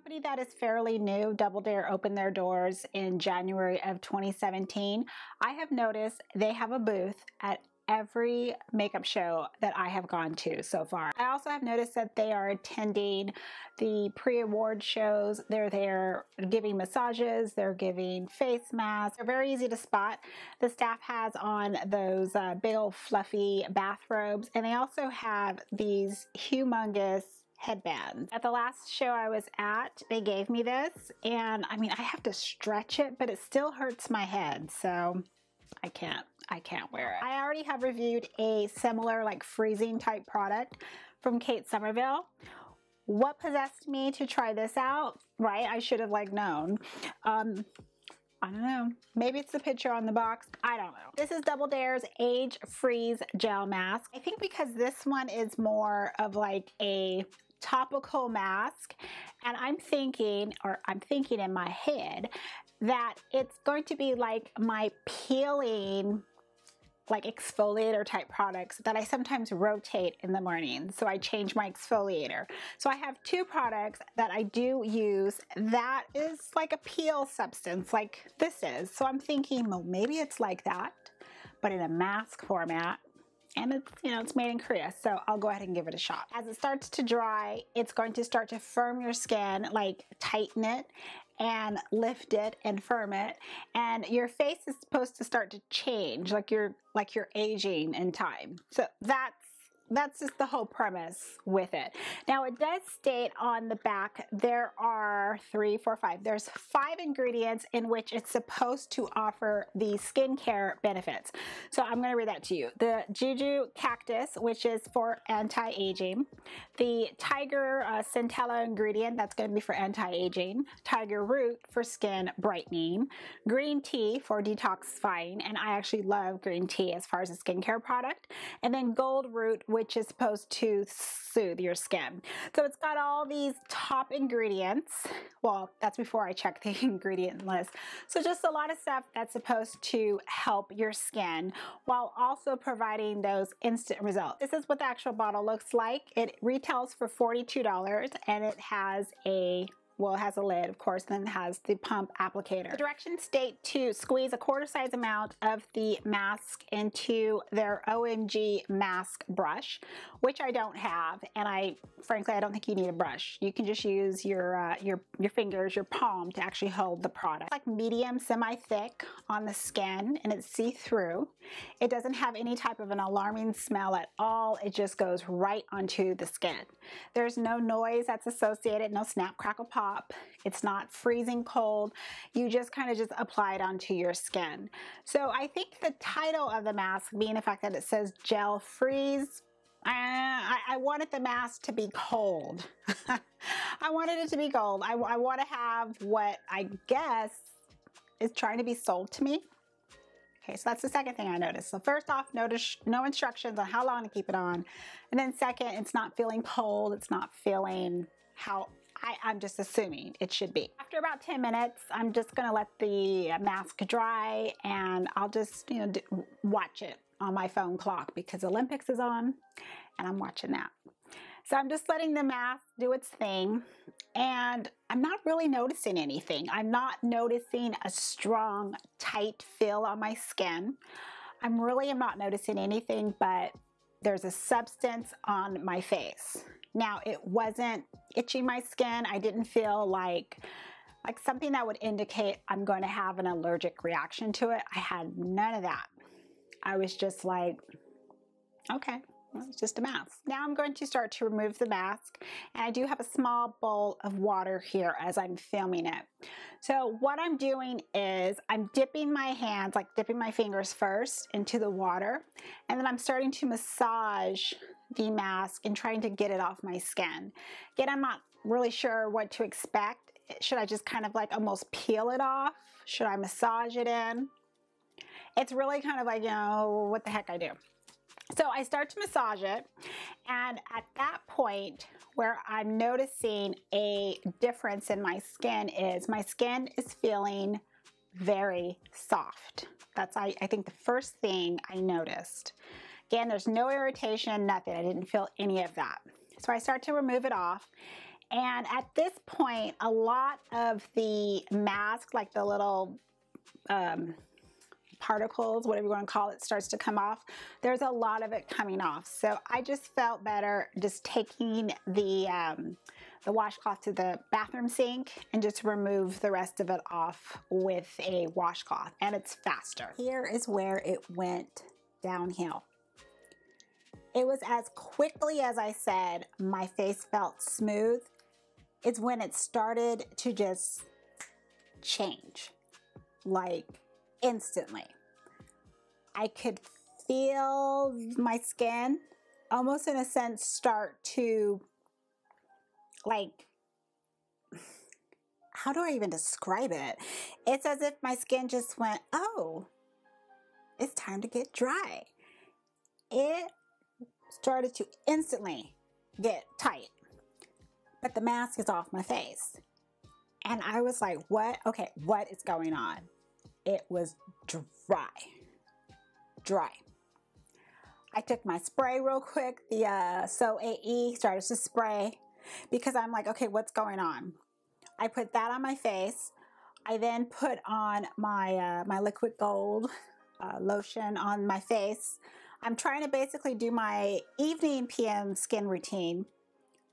company that is fairly new. Double Dare opened their doors in January of 2017. I have noticed they have a booth at every makeup show that I have gone to so far. I also have noticed that they are attending the pre-award shows. They're there giving massages, they're giving face masks. They're very easy to spot. The staff has on those big old fluffy bathrobes, and they also have these humongous headbands. At the last show I was at, they gave me this, and I mean, I have to stretch it, but it still hurts my head, so I can't wear it. I already have reviewed a similar like freezing type product from Kate Somerville. What possessed me to try this out, right? I should have like known. I don't know. Maybe it's the picture on the box. I don't know. This is Double Dare's Age Freeze Gel Mask. I think because this one is more of like a topical mask, and I'm thinking in my head that it's going to be like my peeling like exfoliator type products that I sometimes rotate in the morning. So I change my exfoliator. So I have two products that I do use that is like a peel substance like this is. So I'm thinking, well, maybe it's like that, but in a mask format. And it's, you know, it's made in Korea, so I'll go ahead and give it a shot. As it starts to dry, it's going to start to firm your skin, like tighten it and lift it and firm it. And your face is supposed to start to change, like you're aging in time. So that's just the whole premise with it. Now it does state on the back there are 5. There's 5 ingredients in which it's supposed to offer the skincare benefits. So I'm going to read that to you. The Jeju Cactus, which is for anti-aging. The Tiger Centella ingredient, that's going to be for anti-aging. Tiger Root for skin brightening. Green tea for detoxifying, and I actually love green tea as far as a skincare product. And then Gold Root, which is supposed to soothe your skin. So it's got all these top ingredients. Well, that's before I check the ingredient list. So just a lot of stuff that's supposed to help your skin while also providing those instant results. This is what the actual bottle looks like. It retails for $42, and it has a it has a lid, of course, and then it has the pump applicator. The directions state to squeeze a quarter size amount of the mask into their OMG mask brush, which I don't have, and frankly, I don't think you need a brush. You can just use your fingers, your palm to actually hold the product. It's like medium, semi-thick on the skin, and it's see-through. It doesn't have any type of an alarming smell at all. It just goes right onto the skin. There's no noise that's associated, no snap, crackle, pop. It's not freezing cold. You just kind of just apply it onto your skin. So I think the title of the mask being the fact that it says gel freeze, I wanted the mask to be cold. I wanted it to be cold. I want to have what I guess is trying to be sold to me. Okay, so that's the second thing I noticed. So first off, notice no instructions on how long to keep it on. And then second, it's not feeling cold. It's not feeling how I'm just assuming it should be. After about 10 minutes, I'm just gonna let the mask dry, and I'll just, you know, watch it on my phone clock because Olympics is on and I'm watching that. So I'm just letting the mask do its thing, and I'm not really noticing anything. I'm not noticing a strong, tight feel on my skin. I really am not noticing anything, but there's a substance on my face. Now, it wasn't itching my skin. I didn't feel like something that would indicate I'm going to have an allergic reaction to it. I had none of that. I was just like, okay, well, it's just a mask. Now I'm going to start to remove the mask, and I do have a small bowl of water here as I'm filming it. So what I'm doing is I'm dipping my hands, like dipping my fingers first into the water, and then I'm starting to massage the mask and trying to get it off my skin. Again, I'm not really sure what to expect. Should I just kind of like almost peel it off? Should I massage it in? It's really kind of like, you know, what the heck I do. So I start to massage it, and at that point where I'm noticing a difference in my skin is feeling very soft. That's I think the first thing I noticed. Again, there's no irritation, nothing. I didn't feel any of that. So I start to remove it off, And at this point, a lot of the mask, like the little particles, whatever you want to call it, starts to come off. There's a lot of it coming off. So I just felt better just taking the washcloth to the bathroom sink and just remove the rest of it off with a washcloth, and it's faster. Here is where it went downhill. It was as quickly as I said my face felt smooth. It's when it started to just change, like instantly. I could feel my skin almost in a sense start to, like, how do I even describe it? It's as if my skin just went, oh, it's time to get dry. It started to instantly get tight, but the mask is off my face. And I was like, what? Okay, what is going on? It was dry. I took my spray real quick, the So AE, started to spray because I'm like, okay, what's going on? I put that on my face. I then put on my my liquid gold lotion on my face. I'm trying to basically do my evening PM skin routine,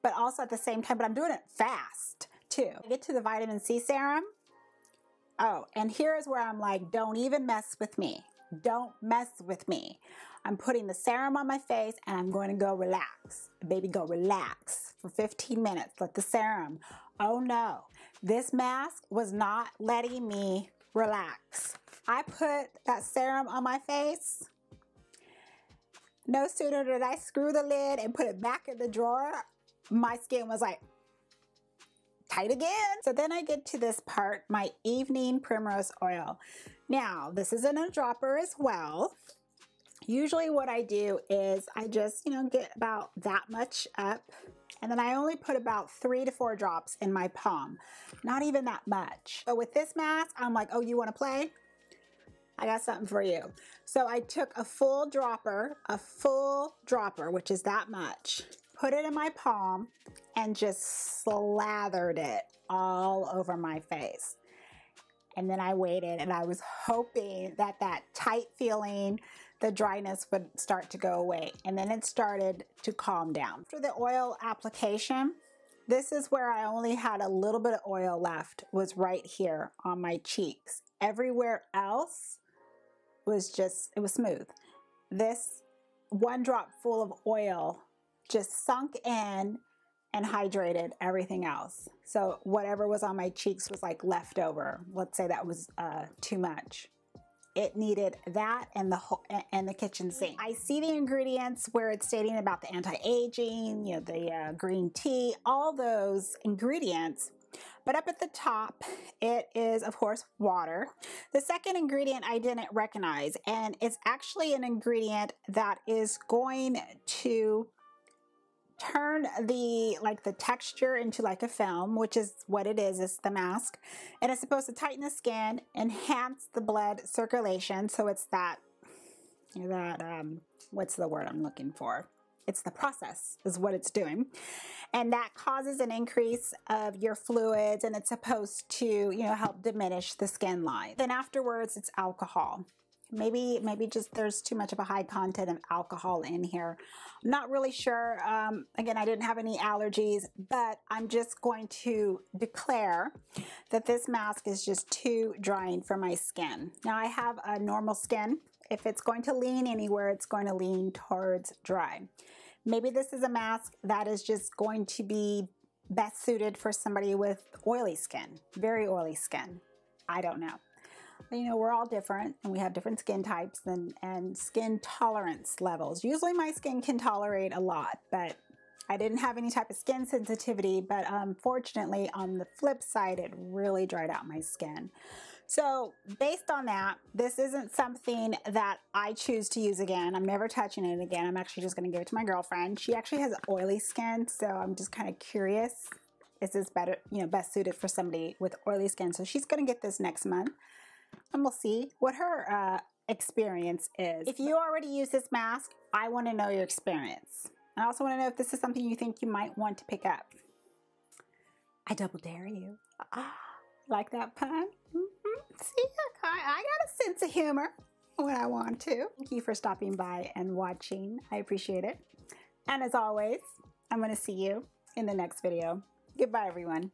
but also at the same time, but I'm doing it fast too. I get to the vitamin C serum. Oh, and here is where I'm like, don't even mess with me. Don't mess with me. I'm putting the serum on my face and I'm going to go relax. Baby, go relax for 15 minutes. Let the serum. Oh no, this mask was not letting me relax. I put that serum on my face. No sooner did I screw the lid and put it back in the drawer, my skin was like, tight again. So then I get to this part, my evening primrose oil. Now, this is in a dropper as well. Usually what I do is I just, get about that much up, and then I only put about 3 to 4 drops in my palm. Not even that much. So with this mask, I'm like, oh, you want to play? I got something for you. So I took a full dropper, which is that much, put it in my palm, and just slathered it all over my face. And then I waited, and I was hoping that that tight feeling, the dryness would start to go away. And then it started to calm down. After the oil application, this is where I only had a little bit of oil left, was right here on my cheeks. Everywhere else was just, it was smooth. This one drop full of oil just sunk in and hydrated everything else. So whatever was on my cheeks was like leftover. Let's say that was too much. It needed that and the kitchen sink. I see the ingredients where it's stating about the anti-aging, the green tea, all those ingredients. But up at the top, it is, of course, water. The second ingredient I didn't recognize, and it's actually an ingredient that is going to turn the texture into like a film, which is what it is. It's the mask, and it's supposed to tighten the skin, enhance the blood circulation. So it's that what's the word I'm looking for? It's the process is what it's doing, and that causes an increase of your fluids, and it's supposed to help diminish the skin line. Then afterwards, it's alcohol. Maybe just there's too much of a high content of alcohol in here. I'm not really sure. Again, I didn't have any allergies, but I'm just going to declare that this mask is just too drying for my skin. Now, I have a normal skin. If it's going to lean anywhere, it's going to lean towards dry. Maybe this is a mask that is just going to be best suited for somebody with oily skin, very oily skin. I don't know. We're all different, and we have different skin types and skin tolerance levels. Usually my skin can tolerate a lot, but I didn't have any type of skin sensitivity. But unfortunately, on the flip side, it really dried out my skin. So based on that, this isn't something that I choose to use again. I'm never touching it again. I'm actually just going to give it to my girlfriend. She actually has oily skin, so I'm just kind of curious. Is this better, best suited for somebody with oily skin? So she's going to get this next month, and we'll see what her experience is. If you already use this mask, I want to know your experience. I also want to know if this is something you think you might want to pick up. I double dare you. Like that pun? See, I got a sense of humor when I want to. Thank you for stopping by and watching. I appreciate it. And as always, I'm going to see you in the next video. Goodbye, everyone.